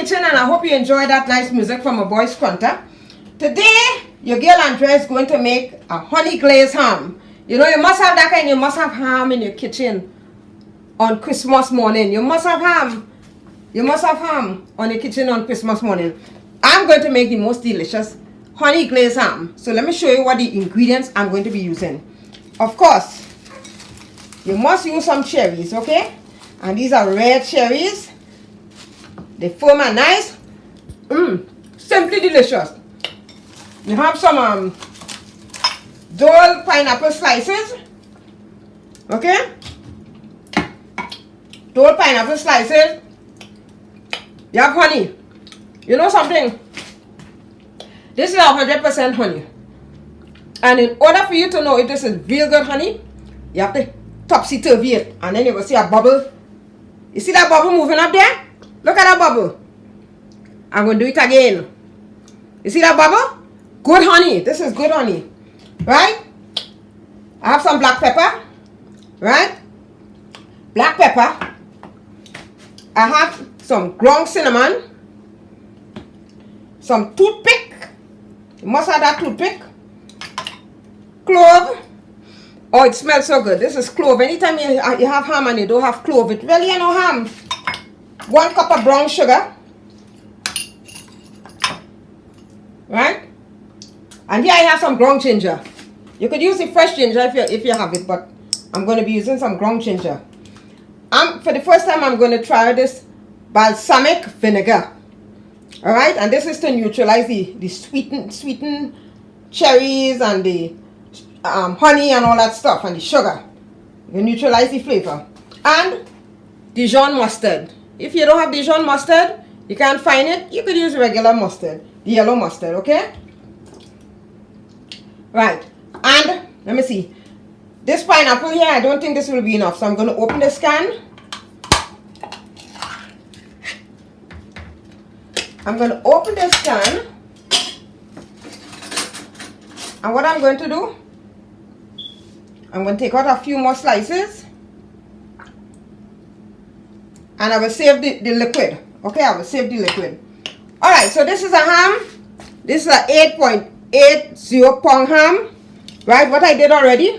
kitchen and I hope you enjoy that nice music from my boy Squanta. Today, your girl Andrea is going to make a honey glazed ham. You know, you must have that kind, you must have ham in your kitchen on Christmas morning. You must have ham. You must have ham on your kitchen on Christmas morning. I'm going to make the most delicious honey glazed ham. So let me show you what the ingredients I'm going to be using. Of course, you must use some cherries, okay? And these are red cherries. They firm and nice. Simply delicious. You have some Dole pineapple slices. Okay? Dole pineapple slices. You have honey. You know something? This is 100% honey. And in order for you to know if this is real good honey, you have to topsy-turvy it. And then you will see a bubble. You see that bubble moving up there? Look at that bubble. I'm going to do it again. You see that bubble? Good honey. This is good honey. Right? I have some black pepper. Right? Black pepper. I have some ground cinnamon. Some toothpick. You must have that toothpick. Clove. Oh, it smells so good. This is clove. Anytime you have ham and you don't have clove, it really ain't no ham. 1 cup of brown sugar. Right? And here I have some ground ginger. You could use the fresh ginger if you have it, but I'm going to be using some ground ginger. For the first time, I'm going to try this balsamic vinegar. Alright? And this is to neutralize the sweetened cherries and the honey and all that stuff and the sugar. You neutralize the flavor. And Dijon mustard. If you don't have Dijon mustard, you can't find it, you could use regular mustard, the yellow mustard, okay? Right. And let me see. This pineapple here, I don't think this will be enough, so I'm going to open this can. I'm going to open this can. And what I'm going to do, I'm going to take out a few more slices. And I will save the liquid. Okay, I will save the liquid. Alright, so this is a ham. This is a 8.80 pound ham. Right, what I did already,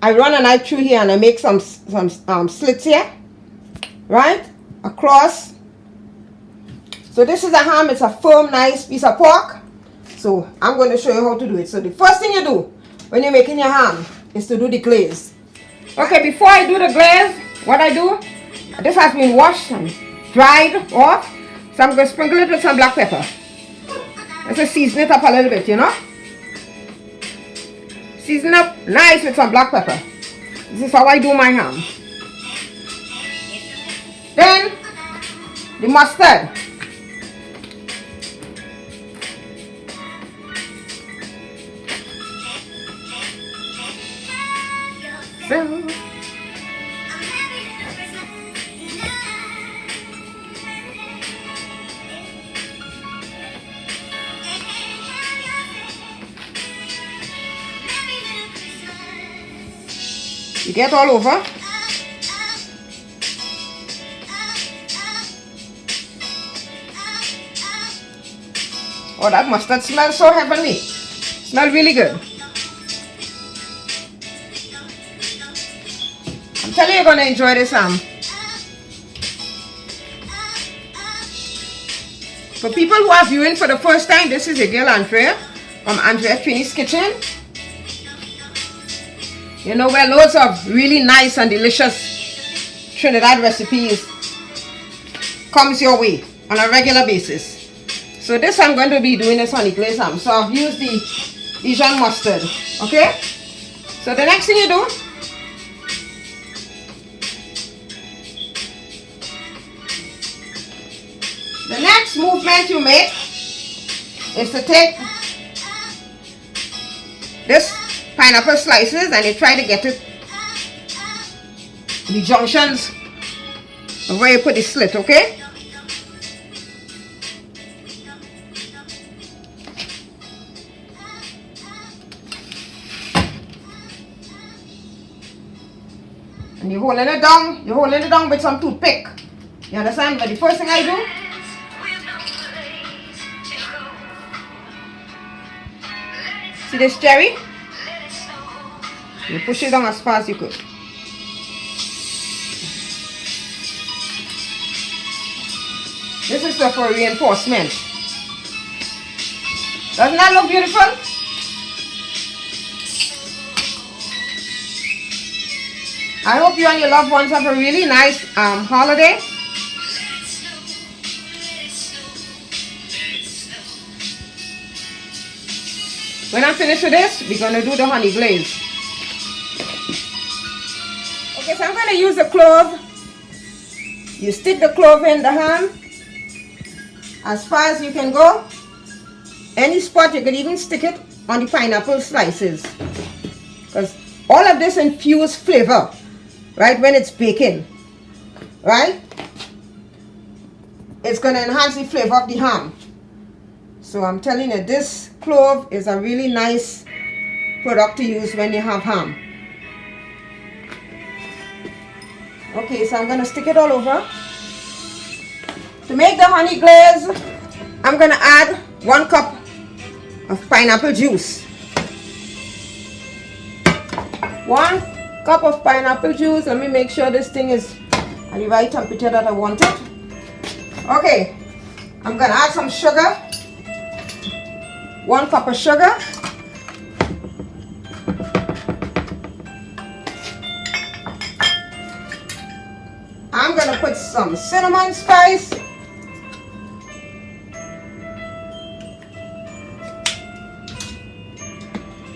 I run a knife through here and I make some slits here. Right, across. So this is a ham. It's a firm, nice piece of pork. So I'm going to show you how to do it. So the first thing you do when you're making your ham is to do the glaze. Okay, before I do the glaze, what I do, this has been washed and dried off. So I'm going to sprinkle it with some black pepper. Let's just season it up a little bit, you know. Season up nice with some black pepper. This is how I do my ham. Then, the mustard. So, you get all over. Oh, that mustard smells so heavenly. Smells really good. I'm telling you, you're going to enjoy this ham. For people who are viewing for the first time, this is your girl Andrea from Andrea Trini's Kitchen. You know, where loads of really nice and delicious Trinidad recipes comes your way on a regular basis. So this I'm going to be doing is honey glazed ham. So I've used the Dijon mustard. Okay? So the next thing you do, the next movement you make is to take this pineapple slices and you try to get it the junctions of where you put the slit, okay? And you're holding it down with some toothpick. You understand? But the first thing I do, See this cherry? You push it down as far as you could. This is for reinforcement. Doesn't that look beautiful? I hope you and your loved ones have a really nice holiday. When I'm finished with this, we're going to do the honey glaze. Okay, so I'm going to use the clove. You stick the clove in the ham as far as you can go. Any spot, you could even stick it on the pineapple slices. Because all of this infused flavor, right, when it's baking, right? It's going to enhance the flavor of the ham. So I'm telling you, this clove is a really nice product to use when you have ham. Okay, so I'm going to stick it all over. To make the honey glaze, I'm going to add 1 cup of pineapple juice. 1 cup of pineapple juice. Let me make sure this thing is at the right temperature that I want it. Okay, I'm going to add some sugar. 1 cup of sugar. I'm going to put some cinnamon spice.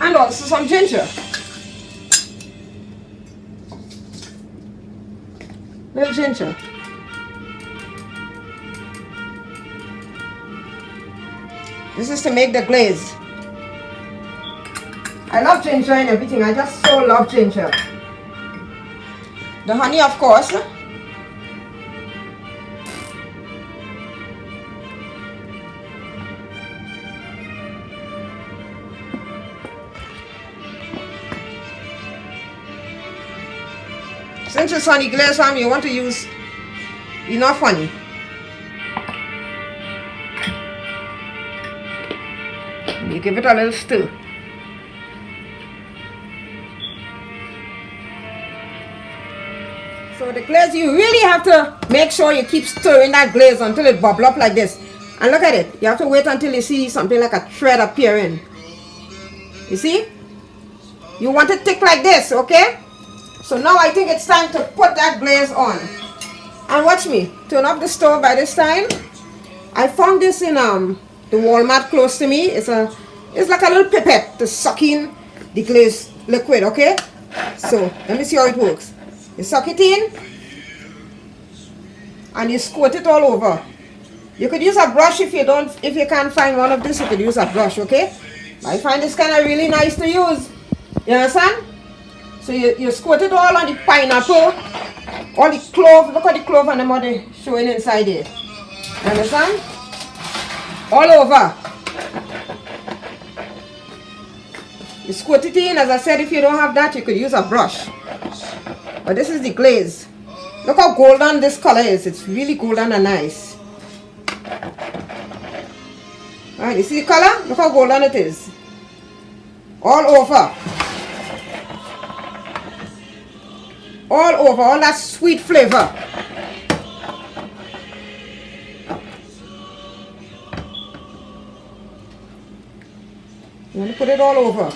And also some ginger. Little ginger. This is to make the glaze. I love ginger and everything. I just so love ginger. The honey, of course. Since it's honey glaze ham, you want to use enough honey. You give it a little stir. So the glaze, you really have to make sure you keep stirring that glaze until it bubble up like this. And look at it. You have to wait until you see something like a thread appearing. You see? You want it thick like this, okay? So now I think it's time to put that glaze on. And watch me. Turn off the stove by this time. I found this in the Walmart close to me. It's like a little pipette to suck in the glaze liquid, okay? So let me see how it works. You suck it in and you squirt it all over. You could use a brush if you can't find one of this, you could use a brush, okay? I find this kind of really nice to use. You understand? So you squirt it all on the pineapple, all the clove. Look at the clove and the mud showing inside there. You understand? All over. You squirt it in. As I said, if you don't have that, you could use a brush. But this is the glaze. Look how golden this color is. It's really golden and nice. Alright, you see the color? Look how golden it is. All over. All over, all that sweet flavor. You want to put it all over.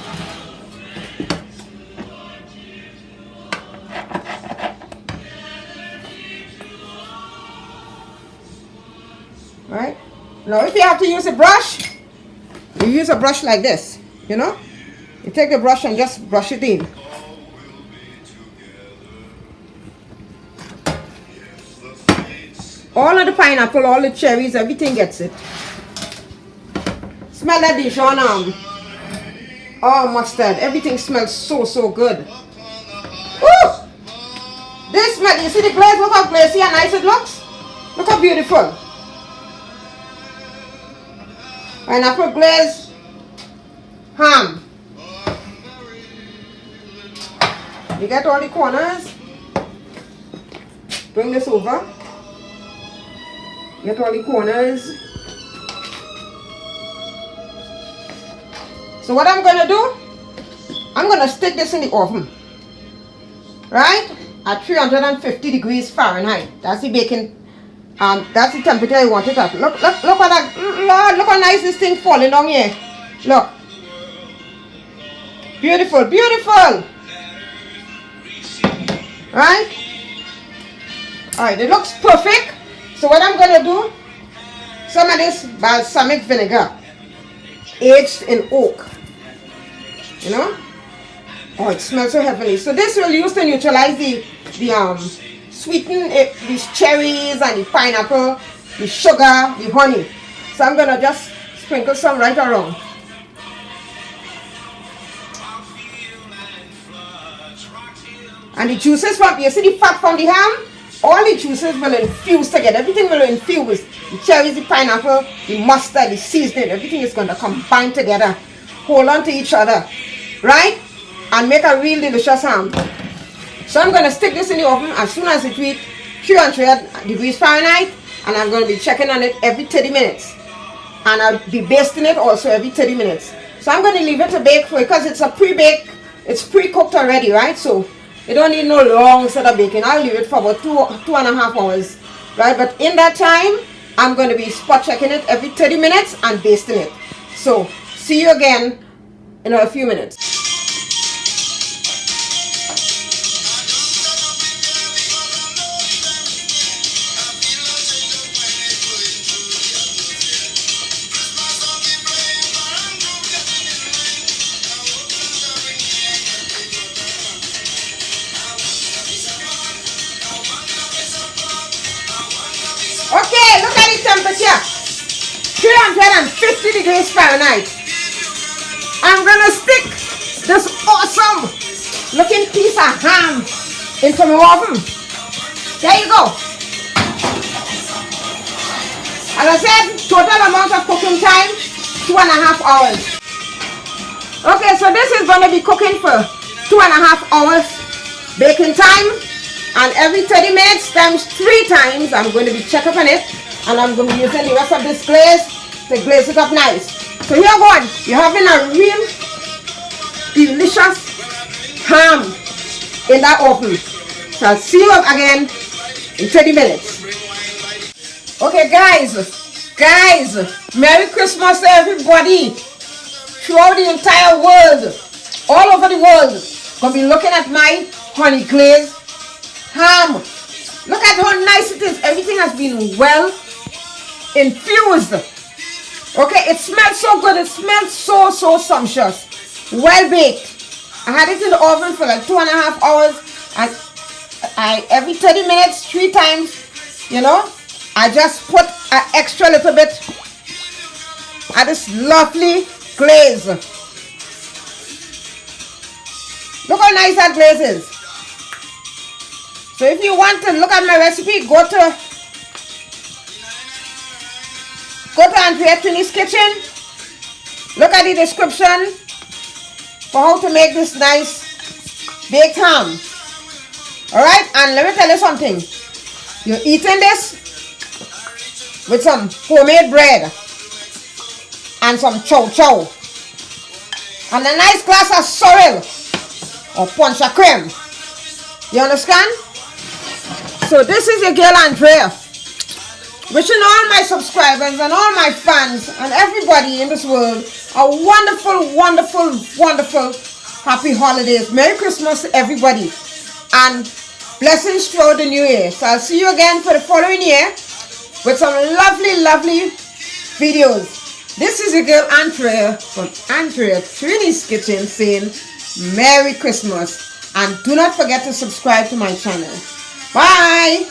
Right? Now if you have to use a brush, you use a brush like this, you know? You take the brush and just brush it in. All of the pineapple, all the cherries, everything gets it. Smell that Dijon mustard. Everything smells so good. Woo! This smell, you see the glaze? Look how glazy and nice it looks. Look how beautiful. Pineapple glaze ham. You get all the corners. Bring this over. Get all the corners. So what I'm gonna do, I'm gonna stick this in the oven, right? At 350 degrees Fahrenheit. That's the baking, that's the temperature you want it at. Look at that, Lord, look how nice this thing falling down here. Look. Beautiful, beautiful. Right? Alright, it looks perfect. So what I'm gonna do, some of this balsamic vinegar, aged in oak. You know? Oh, it smells so heavenly. So this will use to neutralize the sweeten these cherries and the pineapple, the sugar, the honey. So I'm gonna just sprinkle some right around. And the juices from, you see the fat from the ham? All the juices will infuse together. Everything will infuse. The cherries, the pineapple, the mustard, the seasoning, everything is going to combine together. Hold on to each other. Right? And make a real delicious ham. So I'm going to stick this in the oven as soon as it reaches 300 degrees Fahrenheit. And I'm going to be checking on it every 30 minutes. And I'll be basting it also every 30 minutes. So I'm going to leave it to bake because it's a pre-bake. It's pre-cooked already, right? So you don't need no long set of baking. I'll leave it for about 2.5 hours, right? But in that time, I'm going to be spot checking it every 30 minutes and basting it. So see you again in a few minutes. Okay, look at the temperature. 350 degrees Fahrenheit. I'm gonna stick this awesome looking piece of ham into my oven. There you go. As I said, total amount of cooking time, 2.5 hours. Okay, so this is gonna be cooking for 2.5 hours baking time. And every 30 minutes times 3 times, I'm going to be checking on it. And I'm going to be using the rest of this glaze to glaze it up nice. So here going, you're having a real delicious ham in that oven. So I'll see you again in 30 minutes. Okay guys, Merry Christmas to everybody throughout the entire world, all over the world. Gonna be looking at my honey glazed ham. Look at how nice it is. Everything has been well infused. Okay, it smells so good. It smells so sumptuous. Well baked. I had it in the oven for like 2.5 hours. And I every 30 minutes, 3 times, you know, I just put an extra little bit of this lovely glaze. Look how nice that glaze is. So if you want to look at my recipe, go to Andrea Trini's kitchen. Look at the description for how to make this nice baked ham. Alright, and let me tell you something. You're eating this with some homemade bread and some chow and a nice glass of sorrel or punch of cream. You understand? So this is your girl Andrea, wishing all my subscribers and all my fans and everybody in this world a wonderful happy holidays. Merry Christmas to everybody and blessings throughout the new year. So I'll see you again for the following year with some lovely videos. This is your girl Andrea from Andrea Trini's kitchen saying Merry Christmas, and do not forget to subscribe to my channel. Bye.